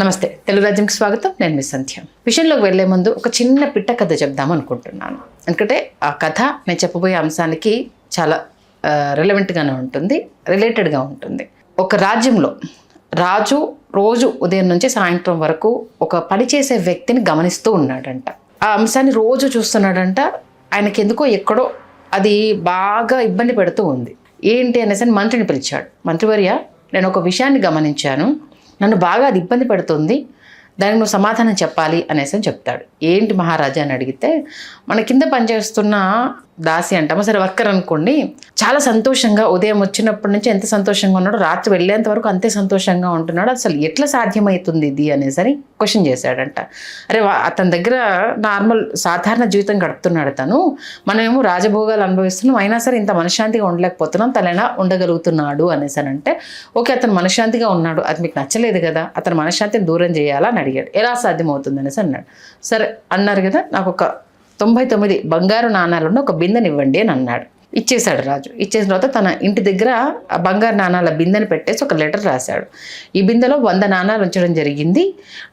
నమస్తే, తెలుగు రాజ్యంకి స్వాగతం. నేను మీ సంధ్య. విషయంలోకి వెళ్లే ముందు ఒక చిన్న పిట్ట కథ చెప్దాం అనుకుంటున్నాను. ఎందుకంటే ఆ కథ నేను చెప్పబోయే అంశానికి చాలా రిలవెంట్గానే ఉంటుంది, రిలేటెడ్గా ఉంటుంది. ఒక రాజ్యంలో రాజు రోజు ఉదయం నుంచి సాయంత్రం వరకు ఒక పని చేసే వ్యక్తిని గమనిస్తూ ఉన్నాడంట. ఆ అంశాన్ని రోజు చూస్తున్నాడంట. ఆయనకి ఎందుకో ఎక్కడో అది బాగా ఇబ్బంది పెడుతూ ఉంది. ఏంటి అనేసి మంత్రిని పిలిచాడు. మంత్రివర్య, నేను ఒక విషయాన్ని గమనించాను, నన్ను బాగా అది ఇబ్బంది పెడుతుంది, దానికి నువ్వు సమాధానం చెప్పాలి అనేసి అని చెప్తాడు. ఏంటి మహారాజా అని అడిగితే, మన కింద పనిచేస్తున్న దాసి అంటామా, సరే వర్కర్ అనుకోండి, చాలా సంతోషంగా ఉదయం వచ్చినప్పటి నుంచి ఎంత సంతోషంగా ఉన్నాడో రాత్రి వెళ్ళేంత వరకు అంతే సంతోషంగా ఉంటున్నాడు, అసలు ఎట్లా సాధ్యమవుతుంది ఇది అనేసి క్వశ్చన్ చేశాడంట. అరే అతని దగ్గర నార్మల్ సాధారణ జీవితం గడుపుతున్నాడు తను, మనమేమో రాజభోగాలు అనుభవిస్తున్నాం, అయినా సరే ఇంత మనశ్శాంతిగా ఉండలేకపోతున్నాం, తను ఎలా ఉండగలుగుతున్నాడు అనేసి అంటే, ఓకే అతను మనశ్శాంతిగా ఉన్నాడు, అది మీకు నచ్చలేదు కదా, అతను మనశ్శాంతిని దూరం చేయాలా అని అడిగాడు. ఎలా సాధ్యమవుతుంది అనేసి అన్నాడు. సరే అన్నారు కదా, నాకు ఒక 99 బంగారు నాణాలను ఒక బిందెని ఇవ్వండి అని అన్నాడు. ఇచ్చేశాడు రాజు. ఇచ్చేసిన తర్వాత తన ఇంటి దగ్గర ఆ బంగారు నాణాల బిందెని పెట్టేసి ఒక లెటర్ రాశాడు. ఈ బిందెలో 100 నాణాలు ఉంచడం జరిగింది,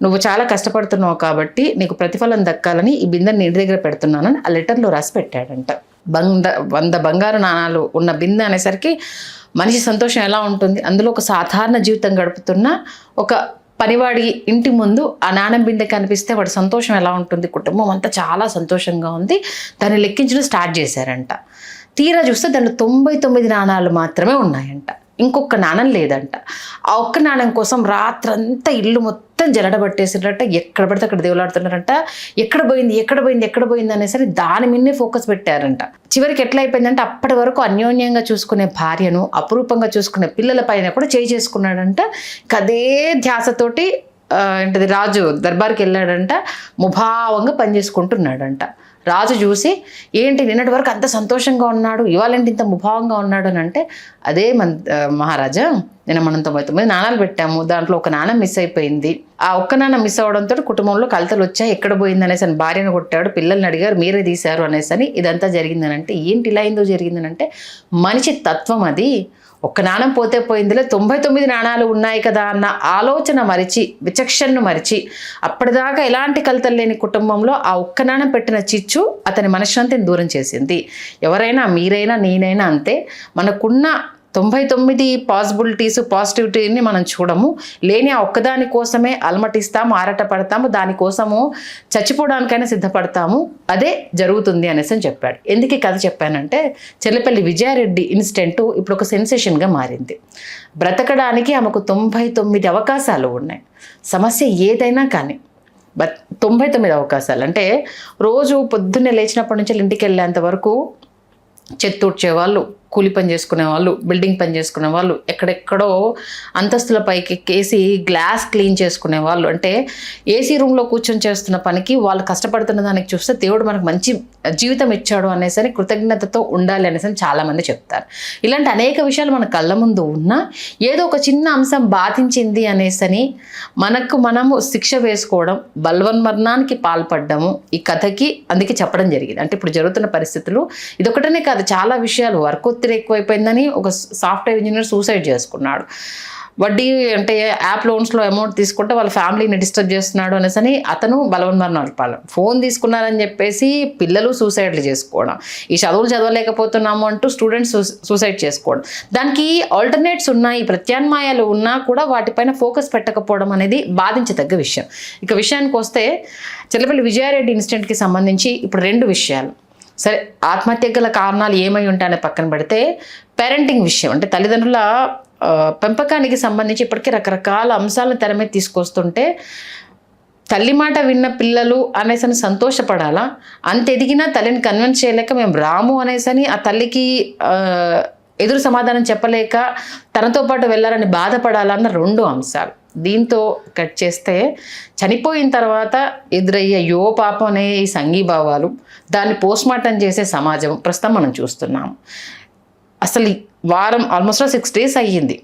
నువ్వు చాలా కష్టపడుతున్నావు కాబట్టి నీకు ప్రతిఫలం దక్కాలని ఈ బిందెని ఇంటి దగ్గర పెడుతున్నానని ఆ లెటర్లో రాసి పెట్టాడంట. 100 బంగారు నాణాలు ఉన్న బిందె అనేసరికి మనిషి సంతోషం ఎలా ఉంటుంది, అందులో ఒక సాధారణ జీవితం గడుపుతున్న ఒక పనివాడి ఇంటి ముందు ఆ నాణం బిందె కనిపిస్తే వాడి సంతోషం ఎలా ఉంటుంది, కుటుంబం అంతా చాలా సంతోషంగా ఉంది, దాన్ని లెక్కించడం స్టార్ట్ చేశారంట. తీరా చూస్తే దాంట్లో 99 నాణాలు మాత్రమే ఉన్నాయంట, ఇంకొక నాణం లేదంట. ఆ ఒక్క నాణం కోసం రాత్రంతా ఇల్లు మొత్తం జలడబట్టేసినట్ట, ఎక్కడ పడితే అక్కడ దేవులాడుతున్నారంట, ఎక్కడ పోయింది అనేసరి దాని మీదనే ఫోకస్ పెట్టారంట. చివరికి ఎట్లా అయిపోయిందంటే, అప్పటి వరకు అన్యోన్యంగా చూసుకునే భార్యను, అపురూపంగా చూసుకునే పిల్లల పైన కూడా చేయి చేసుకున్నాడంట. అదే ధ్యాసతోటి ఏంటిది రాజు దర్బార్కి వెళ్ళాడంట, ముభావంగా పనిచేసుకుంటున్నాడంట. రాజు చూసి, ఏంటి నిన్నటి వరకు అంత సంతోషంగా ఉన్నాడు, ఇవాళంటే ఇంత ముభావంగా ఉన్నాడు అని అంటే, అదే మహారాజా, నేను మనం 99 నాణాలు పెట్టాము, దాంట్లో ఒక నాణం మిస్ అయిపోయింది, ఆ ఒక్క నాణం మిస్ అవ్వడంతో కుటుంబంలో కలతలు వచ్చాయి, ఎక్కడ పోయింది అనేసి అని భార్యను కొట్టాడు, పిల్లల్ని అడిగారు, మీరే తీశారు అనేసి అని ఇదంతా జరిగిందని అంటే, ఏంటి ఇలా ఏందో జరిగిందని అంటే, మనిషి తత్వం అది, ఒక్క నాణం పోతే పోయిందిలే, 99 నాణాలు ఉన్నాయి కదా అన్న ఆలోచన మరిచి, విచక్షణను మరిచి, అప్పటిదాకా ఎలాంటి కలతలు లేని కుటుంబంలో ఆ ఒక్క నాణం పెట్టిన చిచ్చు అతని మనశ్శాంతిని దూరం చేసింది. ఎవరైనా, మీరైనా, నేనైనా అంతే, మనకున్న 99 పాజిటివిటీని మనం చూడము, లేని ఆ ఒక్కదాని కోసమే అలమటిస్తాము, ఆరాట పడతాము, దానికోసము చచ్చిపోవడానికైనా సిద్ధపడతాము, అదే జరుగుతుంది అనేసి అని చెప్పాడు. ఎందుకు ఈ కథ చెప్పానంటే, చెల్లపల్లి విజయారెడ్డి ఇన్సిడెంట్ ఇప్పుడు ఒక సెన్సేషన్గా మారింది. బ్రతకడానికి ఆమెకు 99 అవకాశాలు ఉన్నాయి. సమస్య ఏదైనా కానీ 99 అవకాశాలు అంటే, రోజు పొద్దున్నే లేచినప్పటి నుంచి ఇంటికి వెళ్ళేంత వరకు చెత్తూడ్చేవాళ్ళు, కూలి పని చేసుకునే వాళ్ళు, బిల్డింగ్ పని చేసుకునే వాళ్ళు, ఎక్కడెక్కడో అంతస్తుల పైకి ఎక్కేసి గ్లాస్ క్లీన్ చేసుకునే వాళ్ళు, అంటే ఏసీ రూమ్లో కూర్చొని చేస్తున్న పనికి వాళ్ళు కష్టపడుతున్న దానికి చూస్తే దేవుడు మనకు మంచి జీవితం ఇచ్చాడు అనేసరి కృతజ్ఞతతో ఉండాలి అనేసి చాలామంది చెప్తారు. ఇలాంటి అనేక విషయాలు మన కళ్ళ ముందు ఉన్నా ఏదో ఒక చిన్న అంశం బాధించింది అనేసని మనము శిక్ష వేసుకోవడం, బలవన్మరణానికి పాల్పడ్డము ఈ కథకి అందుకే చెప్పడం జరిగింది. అంటే ఇప్పుడు జరుగుతున్న పరిస్థితులు ఇదొకటనే కాదు, చాలా విషయాలు. వర్క్ ఒత్తిడి ఎక్కువైపోయిందని ఒక సాఫ్ట్వేర్ ఇంజనీర్ సూసైడ్ చేసుకున్నాడు. వడ్డీ అంటే యాప్ లోన్స్లో అమౌంట్ తీసుకుంటే వాళ్ళ ఫ్యామిలీని డిస్టర్బ్ చేస్తున్నాడు అనేసి అతను బలవన్మరణాలు పాలు. ఫోన్ తీసుకున్నారని చెప్పేసి పిల్లలు సూసైడ్లు చేసుకోవడం, ఈ చదువులు చదవలేకపోతున్నాము అంటూ స్టూడెంట్స్ సూసైడ్ చేసుకోవడం, దానికి ఆల్టర్నేట్స్ ఉన్నాయి, ప్రత్యామ్నాయాలు ఉన్నా కూడా వాటిపైన ఫోకస్ పెట్టకపోవడం అనేది బాధించదగ్గ విషయం. ఇక విషయానికి వస్తే, చెల్లపల్లి విజయారెడ్డి ఇన్సిడెంట్కి సంబంధించి ఇప్పుడు 2 విషయాలు. సరే, ఆత్మహత్య గల కారణాలు ఏమై ఉంటాయని పక్కన పెడితే, పేరెంటింగ్ విషయం అంటే తల్లిదండ్రుల పెంపకానికి సంబంధించి ఇప్పటికీ రకరకాల అంశాలను తెర మీద తీసుకొస్తుంటే, తల్లి మాట విన్న పిల్లలు అనేసని సంతోషపడాలా, అంత ఎదిగినా తల్లిని కన్విన్స్ చేయలేక మేము రాము అనేసని ఆ తల్లికి ఎదురు సమాధానం చెప్పలేక తనతో పాటు వెళ్ళాలని బాధపడాలన్న 2 అంశాలు. దీంతో కట్ చేస్తే, చనిపోయిన తర్వాత ఎదురయ్యే యో పాపం అనే ఈ సంఘీభావాలు, దాన్ని పోస్ట్మార్టం చేసే సమాజం ప్రస్తుతం మనం చూస్తున్నాము. అసలు వారం ఆల్మోస్ట్ 6 days అయ్యింది,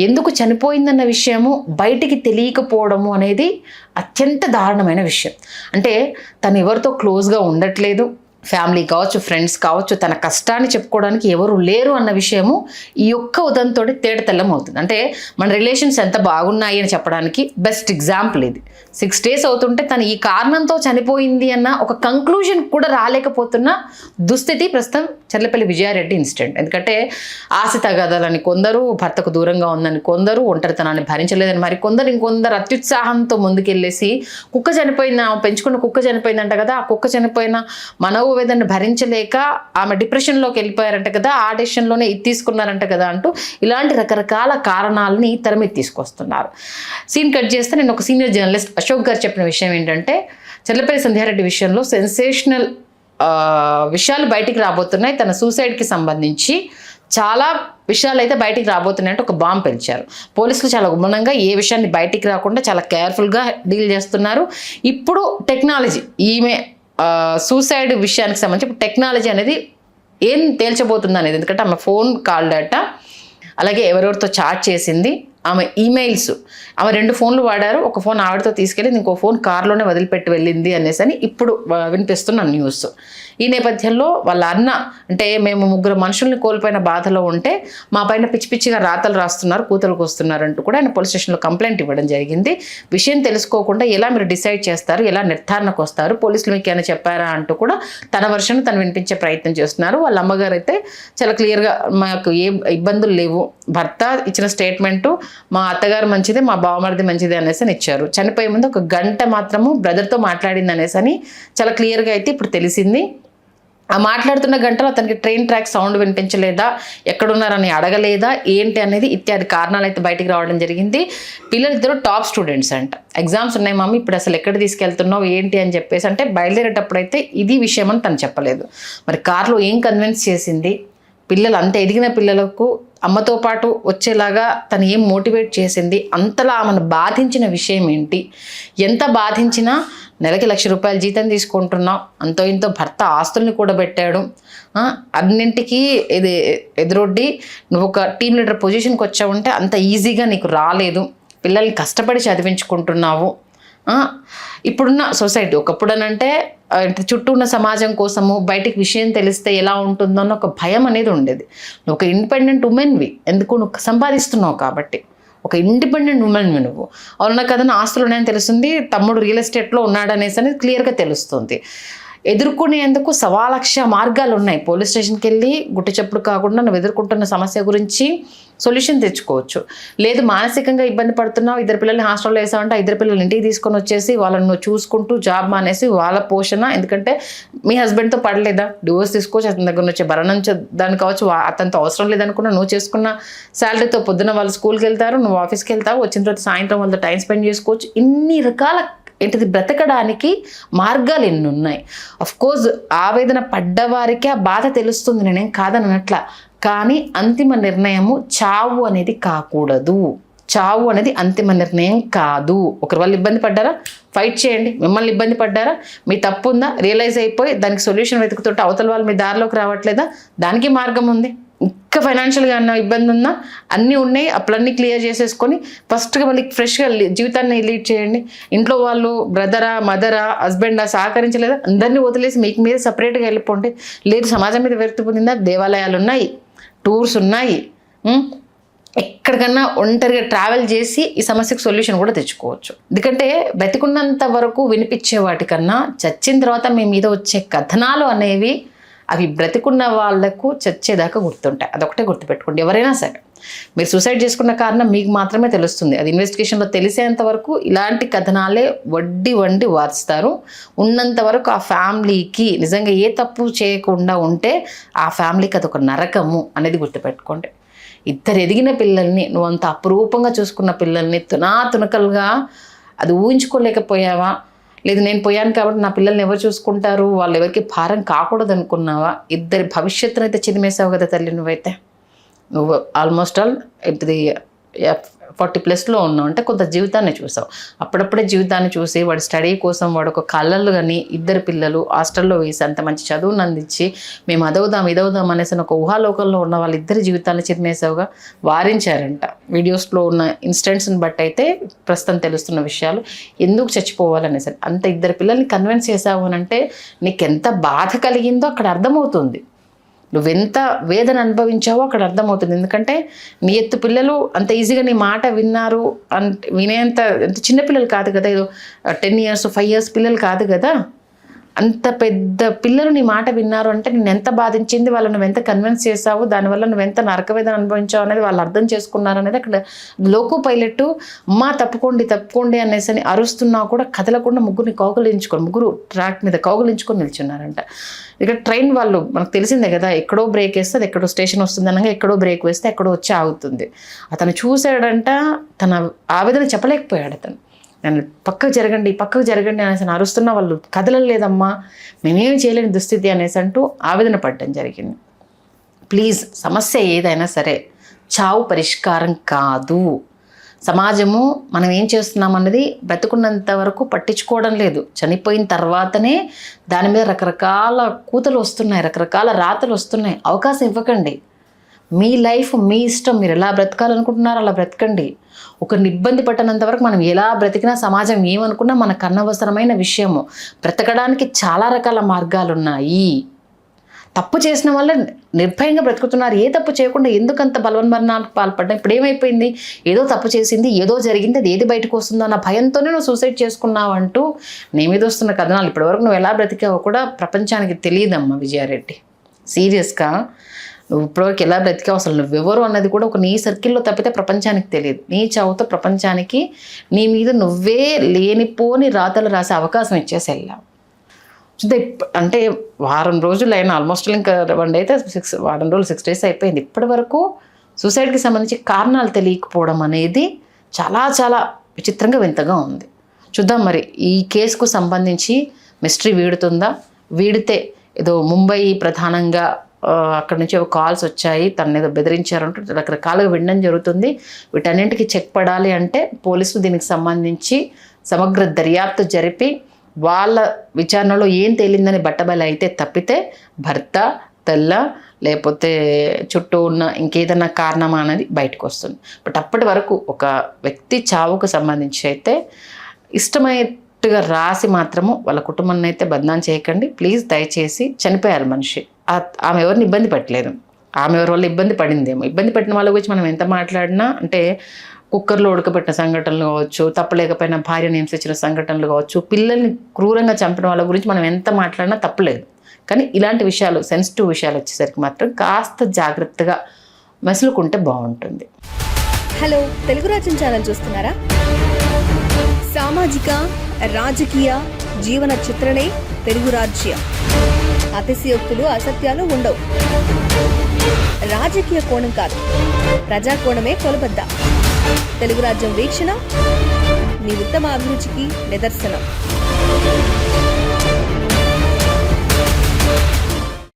ఎందుకు చనిపోయిందన్న విషయము బయటికి తెలియకపోవడము అనేది అత్యంత దారుణమైన విషయం. అంటే తను ఎవరితో క్లోజ్గా ఉండట్లేదు, ఫ్యామిలీ కావచ్చు, ఫ్రెండ్స్ కావచ్చు, తన కష్టాన్ని చెప్పుకోవడానికి ఎవరు లేరు అన్న విషయము ఈ ఒక్క ఉదంతో తేటతెల్లం అవుతుంది. అంటే మన రిలేషన్స్ ఎంత బాగున్నాయి అని చెప్పడానికి బెస్ట్ ఎగ్జాంపుల్ ఇది. 6 days అవుతుంటే తను ఈ కారణంతో చనిపోయింది అన్న ఒక కంక్లూజన్ కూడా రాలేకపోతున్న దుస్థితి ప్రస్తుతం చర్లపల్లి విజయారెడ్డి ఇన్సిడెంట్. ఎందుకంటే ఆశ తగదాలని కొందరు, భర్తకు దూరంగా ఉందని కొందరు, ఒంటరితనాన్ని భరించలేదని మరి కొందరు, ఇంకొందరు అత్యుత్సాహంతో ముందుకెళ్ళేసి కుక్క చనిపోయింది, పెంచుకున్న కుక్క చనిపోయిందంట కదా, ఆ కుక్క చనిపోయిన మనోవేదన భరించలేక ఆమె డిప్రెషన్లోకి వెళ్ళిపోయారంట కదా, ఆ డెసిషన్లోనే ఇది తీసుకున్నారంట కదా అంటూ ఇలాంటి రకరకాల కారణాలని తెర మీద తీసుకొస్తున్నారు. సీన్ కట్ చేస్తే నేను ఒక సీనియర్ జర్నలిస్ట్ అశోక్ గారు చెప్పిన విషయం ఏంటంటే చర్లపల్లి సంధ్యారెడ్డి విషయంలో సెన్సేషనల్ విషయాలు బయటికి రాబోతున్నాయి. తన సూసైడ్కి సంబంధించి చాలా విషయాలు అయితే బయటికి రాబోతున్నాయంటే ఒక బాంబు పెంచారు. పోలీసులు చాలా గుమనంగా ఏ విషయాన్ని బయటికి రాకుండా చాలా కేర్ఫుల్గా డీల్ చేస్తున్నారు. ఇప్పుడు టెక్నాలజీ, ఈమె సూసైడ్ విషయానికి సంబంధించి ఇప్పుడు టెక్నాలజీ అనేది ఏం తేల్చబోతుంది అనేది, ఎందుకంటే ఆమె ఫోన్ కాల్ డేటా, అలాగే ఎవరెవరితో చాట్ చేసింది, ఆమె ఈమెయిల్స్, ఆమె 2 ఫోన్లు వాడారు, ఒక ఫోన్ ఆవిడతో తీసుకెళ్ళి ఇంకో ఫోన్ కార్లోనే వదిలిపెట్టి వెళ్ళింది అనేసి అని ఇప్పుడు వినిపిస్తున్న న్యూస్. ఈ నేపథ్యంలో వాళ్ళ అన్న అంటే మేము 3 మనుషుల్ని కోల్పోయిన బాధలో ఉంటే మా పైన పిచ్చి పిచ్చిగా రాతలు రాస్తున్నారు, కూతలకు వస్తున్నారు అంటూ కూడా ఆయన పోలీస్ స్టేషన్లో కంప్లైంట్ ఇవ్వడం జరిగింది. విషయం తెలుసుకోకుండా ఎలా మీరు డిసైడ్ చేస్తారు, ఎలా నిర్ధారణకు వస్తారు, పోలీసులు మీకు ఏమైనా చెప్పారా అంటూ కూడా తన వర్షన్ తను వినిపించే ప్రయత్నం చేస్తున్నారు. వాళ్ళ అమ్మగారు అయితే చాలా క్లియర్గా మాకు ఏ ఇబ్బందులు లేవు, భర్త ఇచ్చిన స్టేట్మెంటు మా అత్తగారు మంచిదే, మా బావమరిది మంచిదే అనేసి అని ఇచ్చారు. చనిపోయే ముందు 1 గంట మాత్రము బ్రదర్తో మాట్లాడింది అనేసి అని చాలా క్లియర్గా అయితే ఇప్పుడు తెలిసింది. ఆ మాట్లాడుతున్న గంటలో అతనికి ట్రైన్ ట్రాక్ సౌండ్ వినిపించలేదా, ఎక్కడున్నారని అడగలేదా, ఏంటి అనేది ఇత్యాది కారణాలు అయితే బయటికి రావడం జరిగింది. పిల్లలిద్దరూ టాప్ స్టూడెంట్స్ అంట. ఎగ్జామ్స్ ఉన్నాయి మమ్మీ, ఇప్పుడు అసలు ఎక్కడ తీసుకెళ్తున్నావు ఏంటి అని చెప్పేసి అంటే బయలుదేరేటప్పుడు అయితే ఇది విషయం అని తను చెప్పలేదు. మరి కార్లో ఏం కన్విన్స్ చేసింది, పిల్లలు అంత ఎదిగిన పిల్లలకు అమ్మతో పాటు వచ్చేలాగా తను ఏం మోటివేట్ చేసింది, అంతలా ఆమెను బాధించిన విషయం ఏంటి, ఎంత బాధించినా నెలకి ₹1,00,000 జీతం తీసుకుంటున్నావు, అంతో ఇంతో భర్త ఆస్తుల్ని కూడా పెట్టాడు, అన్నింటికీ ఇది ఎదురొడ్డి నువ్వు ఒక టీమ్ లీడర్ పొజిషన్కి వచ్చావుంటే అంత ఈజీగా నీకు రాలేదు, పిల్లల్ని కష్టపడి చదివించుకుంటున్నావు. ఇప్పుడున్న సొసైటీ ఒకప్పుడనంటే చుట్టూ ఉన్న సమాజం కోసము బయటికి విషయం తెలిస్తే ఎలా ఉంటుందో అన్న ఒక భయం అనేది ఉండేది. నువ్వు ఒక ఇండిపెండెంట్ ఉమెన్వి, ఎందుకు నువ్వు సంపాదిస్తున్నావు కాబట్టి, ఒక ఇండిపెండెంట్ ఉమెన్వి నువ్వు. అవునా కదా, ఆస్తులు ఉన్నాయని తెలుస్తుంది, తమ్ముడు రియల్ ఎస్టేట్లో ఉన్నాడనేసి అనేది క్లియర్గా తెలుస్తుంది. ఎదుర్కొనేందుకు 1,00,000 మార్గాలు ఉన్నాయి. పోలీస్ స్టేషన్కి వెళ్ళి గుట్టు చప్పుడు కాకుండా నువ్వు ఎదుర్కొంటున్న సమస్య గురించి సొల్యూషన్ తెచ్చుకోవచ్చు. లేదు మానసికంగా ఇబ్బంది పడుతున్నావు, 2 పిల్లల్ని హాస్టల్లో వేసామంటే 2 పిల్లలు ఇంటికి తీసుకొని వచ్చేసి వాళ్ళని నువ్వు చూసుకుంటూ జాబ్ మానేసి వాళ్ళ పోషణ, ఎందుకంటే మీ హస్బెండ్తో పడలేదా, డివోర్స్ తీసుకోవచ్చు, అతని దగ్గర వచ్చే భరణం దానికి కావచ్చు, అతనితో అవసరం లేదనుకున్నా నువ్వు చేసుకున్న శాలరీతో పొద్దున్న వాళ్ళు స్కూల్కి వెళ్తారు, నువ్వు ఆఫీస్కి వెళ్తావు, వచ్చిన తర్వాత సాయంత్రం వాళ్ళతో టైం స్పెండ్ చేసుకోవచ్చు. ఇన్ని రకాల ఏంటిది బ్రతకడానికి మార్గాలు ఎన్ని ఉన్నాయి. అఫ్కోర్స్ ఆవేదన పడ్డవారికి ఆ బాధ తెలుస్తుంది, నేనేం కాదనట్లా. కానీ అంతిమ నిర్ణయము చావు అనేది కాకూడదు. చావు అనేది అంతిమ నిర్ణయం కాదు. ఒకరి వాళ్ళు ఇబ్బంది పడ్డారా, ఫైట్ చేయండి. మిమ్మల్ని ఇబ్బంది పడ్డారా, మీ తప్పు ఉందా, రియలైజ్ అయిపోయి దానికి సొల్యూషన్ వెతుకుతుంటే అవతల వాళ్ళు మీ దారిలోకి రావట్లేదా, దానికి మార్గం ఉంది. ఇంకా ఫైనాన్షియల్గా అన్న ఇబ్బంది ఉందా, అన్నీ ఉన్నాయి, అప్పులన్నీ క్లియర్ చేసేసుకొని ఫస్ట్గా వాళ్ళకి ఫ్రెష్గా జీవితాన్ని లీడ్ చేయండి. ఇంట్లో వాళ్ళు బ్రదరా, మదరా, హస్బెండా సహకరించలేదా, అందరినీ వదిలేసి మీకు మీద సపరేట్గా వెళ్ళిపోండి. లేదు సమాజం మీద విరక్తి పొందిందా, దేవాలయాలు ఉన్నాయి, టూర్స్ ఉన్నాయి, ఎక్కడికన్నా ఒంటరిగా ట్రావెల్ చేసి ఈ సమస్యకు సొల్యూషన్ కూడా తెచ్చుకోవచ్చు. ఎందుకంటే బ్రతికున్నంత వరకు వినిపించే వాటికన్నా చచ్చిన తర్వాత మీ మీద వచ్చే కథనాలు అనేవి అవి బ్రతికున్న వాళ్లకు చచ్చేదాకా గుర్తుంటాయి. అదొకటే గుర్తుపెట్టుకోండి. ఎవరైనా సరే మీరు సూసైడ్ చేసుకున్న కారణం మీకు మాత్రమే తెలుస్తుంది. అది ఇన్వెస్టిగేషన్లో తెలిసేంత వరకు ఇలాంటి కథనాలే వండి వారుస్తారు. ఉన్నంత వరకు ఆ ఫ్యామిలీకి నిజంగా ఏ తప్పు చేయకుండా ఉంటే ఆ ఫ్యామిలీకి అదొక నరకము అనేది గుర్తుపెట్టుకోండి. 2 ఎదిగిన పిల్లల్ని, నువ్వు అంత అపురూపంగా చూసుకున్న పిల్లల్ని తునకలుగా అది ఊహించుకోలేకపోయావా? లేదు నేను పోయాను కాబట్టి నా పిల్లల్ని ఎవరు చూసుకుంటారు, వాళ్ళు ఎవరికి భారం కాకూడదు అనుకున్నావా? 2 భవిష్యత్తును అయితే చిదిమేసావు కదా తల్లి. నువ్వు ఆల్మోస్ట్ ఆల్ ఇది 40+ ఉన్నాం అంటే కొంత జీవితాన్ని చూసావు. అప్పుడప్పుడే జీవితాన్ని చూసి వాడి స్టడీ కోసం వాడు ఒక కళ్ళలు కానీ 2 పిల్లలు హాస్టల్లో వేసి అంత మంచి చదువును అందించి మేము అదవుదాం ఇదవుదాం అనేసి ఒక ఊహాలోకంలో ఉన్న వాళ్ళిద్దరి జీవితాన్ని చిరిమేసావుగా. వారించారంట వీడియోస్లో ఉన్న ఇన్సిడెంట్స్ని బట్టి అయితే ప్రస్తుతం తెలుస్తున్న విషయాలు. ఎందుకు చచ్చిపోవాలనేసి అంత 2 పిల్లల్ని కన్విన్స్ చేసావు అని అంటే నీకెంత బాధ కలిగిందో అక్కడ అర్థమవుతుంది. నువ్వెంత వేదన అనుభవించావో అక్కడ అర్థమవుతుంది. ఎందుకంటే నీ ఎత్తు పిల్లలు అంత ఈజీగా నీ మాట విన్నారు అంటే వినేంత చిన్నపిల్లలు కాదు కదా, ఏదో 10 years 5 years పిల్లలు కాదు కదా. అంత పెద్ద పిల్లలు నీ మాట విన్నారు అంటే నేను ఎంత బాధించింది, వాళ్ళు నువ్వెంత కన్విన్స్ చేసావు, దానివల్ల నువ్వెంత నరకవేదన అనుభవించావు అనేది వాళ్ళు అర్థం చేసుకున్నారు అనేది అక్కడ లోకో పైలట్. అమ్మా తప్పుకోండి తప్పుకోండి అనేసి అని అరుస్తున్నా కూడా కదలకుండా ముగ్గురు ట్రాక్ మీద కౌగులించుకొని నిల్చున్నారంట. ఇక్కడ ట్రైన్ వాళ్ళు మనకు తెలిసిందే కదా, ఎక్కడో బ్రేక్ వేస్తే అది ఎక్కడో స్టేషన్ వస్తుంది అనగా ఎక్కడో బ్రేక్ వేస్తే ఎక్కడో వచ్చి ఆగుతుంది. అతను చూశాడంట, తన ఆవేదన చెప్పలేకపోయాడు. అతను నన్ను పక్కకు జరగండి అనేసి అరుస్తున్నా వాళ్ళు కదలలేదమ్మా, మేమేం చేయలేని దుస్థితి అనేసి అంటూ ఆవేదన పడడం జరిగింది. ప్లీజ్, సమస్య ఏదైనా సరే చావు పరిష్కారం కాదు. సమాజము మనం ఏం చేస్తున్నాం అన్నది బ్రతుకున్నంత వరకు పట్టించుకోవడం లేదు. చనిపోయిన తర్వాతనే దాని మీద రకరకాల కూతలు వస్తున్నాయి, రకరకాల రాతలు వస్తున్నాయి. అవకాశం ఇవ్వకండి. మీ లైఫ్ మీ ఇష్టం, మీరు ఎలా బ్రతకాలనుకుంటున్నారో అలా బ్రతకండి. ఒకరిని ఇబ్బంది పట్టనంత వరకు మనం ఎలా బ్రతికినా సమాజం ఏమనుకున్నా మనకు అనవసరమైన విషయము. బ్రతకడానికి చాలా రకాల మార్గాలు ఉన్నాయి. తప్పు చేసిన వల్ల నిర్భయంగా బ్రతుకుతున్నారు. ఏ తప్పు చేయకుండా ఎందుకంత బలవన్మరణాలకు పాల్పడ్డా? ఇప్పుడు ఏమైపోయింది, ఏదో తప్పు చేసింది, ఏదో జరిగింది, అది ఏది బయటకు వస్తుందో అన్న భయంతోనే నువ్వు సూసైడ్ చేసుకున్నావు అంటూ నీ మీద వస్తున్న కథనాలు ఇప్పటివరకు నువ్వు ఎలా బ్రతికావో కూడా ప్రపంచానికి తెలియదమ్మా విజయారెడ్డి. సీరియస్గా నువ్వు ఇప్పటివరకు ఎలా బ్రతికావు, అసలు నువ్వెవరు అన్నది కూడా ఒక నీ సర్కిల్లో తప్పితే ప్రపంచానికి తెలియదు. నీ చావుతో ప్రపంచానికి నీ మీద నువ్వే లేనిపోని రాతలు రాసే అవకాశం ఇచ్చేసి వెళ్ళావు. అంటే వారం రోజులు అయినా ఆల్మోస్ట్ ఇంకా 1 day అయితే వారం రోజులు 6 days అయిపోయింది. ఇప్పటి వరకు సూసైడ్కి సంబంధించి కారణాలు తెలియకపోవడం అనేది చాలా చాలా విచిత్రంగా వింతగా ఉంది. చూద్దాం మరి ఈ కేసుకు సంబంధించి మిస్టరీ వీడుతుందా? వీడితే ఏదో ముంబై ప్రధానంగా అక్కడి నుంచి కాల్స్ వచ్చాయి, తనని ఏదో బెదిరించారంటూ రకరకాలుగా వినడం జరుగుతుంది. వీటన్నింటికి చెక్ పడాలి అంటే పోలీసులు దీనికి సంబంధించి సమగ్ర దర్యాప్తు జరిపి వాళ్ళ విచారణలో ఏం తేలిందని బట్టబయలు అయితే తప్పితే భర్త తెల్ల లేకపోతే చుట్టూ ఉన్న ఇంకేదన్నా కారణమా అనేది బయటకు వస్తుంది. బట్ అప్పటి వరకు ఒక వ్యక్తి చావుకు సంబంధించి అయితే ఇష్టమైనట్టుగా రాసి మాత్రము వాళ్ళ కుటుంబాన్ని అయితే బదనాం చేయకండి ప్లీజ్. దయచేసి చనిపోయారు మనిషి, ఆమె ఎవరిని ఇబ్బంది పెట్టలేదు, ఆమె ఎవరి వల్ల ఇబ్బంది పడిందేమో. ఇబ్బంది పెట్టిన వాళ్ళ గురించి మనం ఎంత మాట్లాడినా అంటే కుక్కర్లో ఉడకబెట్టిన సంఘటనలు కావచ్చు, తప్పలేకపోయినా భార్యను హింసించిన సంఘటనలు కావచ్చు, పిల్లల్ని క్రూరంగా చంపిన వాళ్ళ గురించి మనం ఎంత మాట్లాడినా తప్పలేదు. కానీ ఇలాంటి విషయాలు, సెన్సిటివ్ విషయాలు వచ్చేసరికి మాత్రం కాస్త జాగ్రత్తగా మసులుకుంటే బాగుంటుంది. హలో, తెలుగు రాజ్యం ఛానల్ చూస్తున్నారా? సామాజిక రాజకీయ జీవన చిత్రణే తెలుగు రాజ్యం. అతిశయోక్తులు అసత్యాలు ఉండవు. రాజకీయ కోణం కాదు, ప్రజా కోణమే కొలబద్ద. తెలుగు రాజ్యం వీక్షణ మీ ఉత్తమ అభిరుచికి నిదర్శనం.